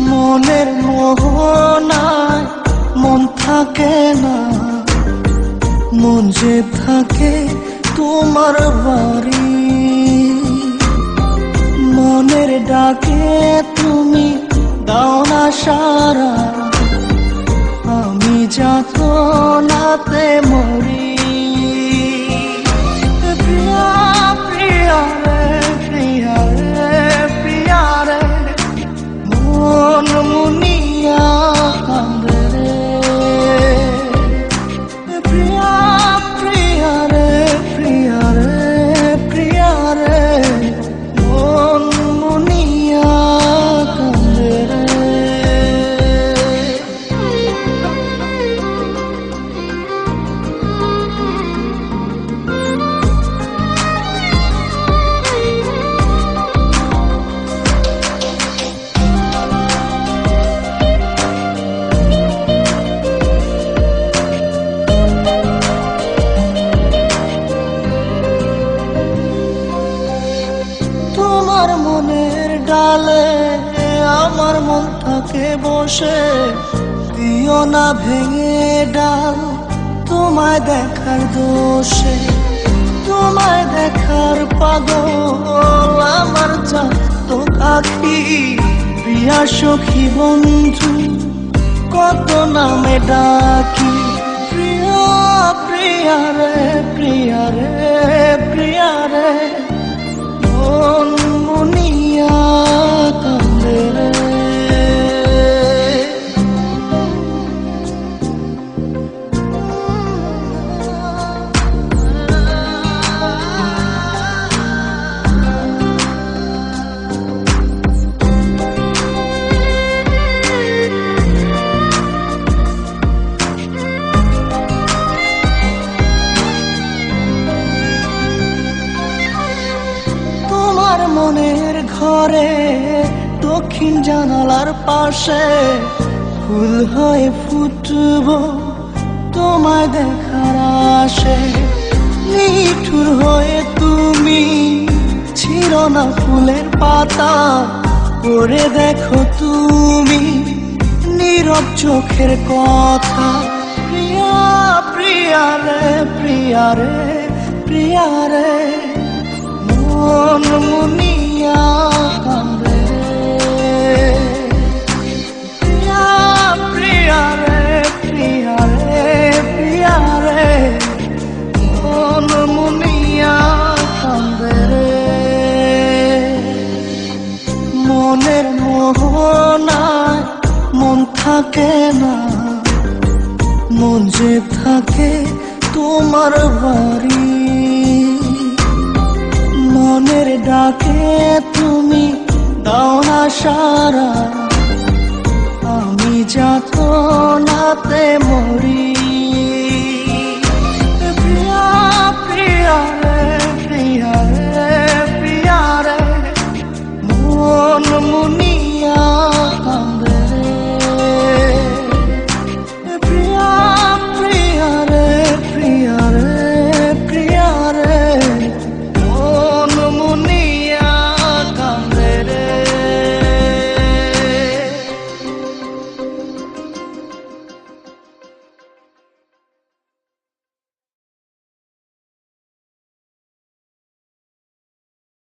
মনের মোহনায় মন থাকে না, মন যে থাকে তোমার বাড়ি। মনের ডাকে তুমি দাও না সারা, আমি যাতনাতে মরি। প্রিয়া প্রিয়া রে, প্রিয়া রে, প্রিয়া রে, মন মুনিয়া কান্দে রে। প্রিয়া প্রিয়া রে, প্রিয়া রে, প্রিয়া রে, মন মুনিয়া কান্দে রে। তোমার মনের ডালে আমার মন থাকে বসে, দিও না ভেঙে ডাল তোমায় দেখার দোষে। তোমায় দেখার পাগল আমার চাঁদ আখি। প্রিয়া সখী বন্ধু কত নামে ডাকি। প্রিয়া প্রিয়া রে, প্রিয়া রে, প্রিয়া রে, মন মুনিয়া কান্দে রে। তোমার মনের ঘরে দক্ষিণ জানালার পাশে ফুল হয়ে ফুটব তোমায় দেখার আশে। নিঠুর হয়ে তুমি ছিল না ফুলের পাতা, পড়ে দেখো তুমি নীরব চোখের কথা। প্রিয়া প্রিয়া রে, প্রিয়া রে, প্রিয়া রে, মন মুনিয়া কান্দে রে। প্রিয়া প্রিয়া রে, প্রিয়া রে, প্রিয়া রে, মন মুনিয়া কান্দে রে। মনের মোহনায় মন থাকে না, মন যে থাকে তোমার বাড়ি। মনের ডাকে তুমি দাও না সারা, আমি যাতনাতে মরি।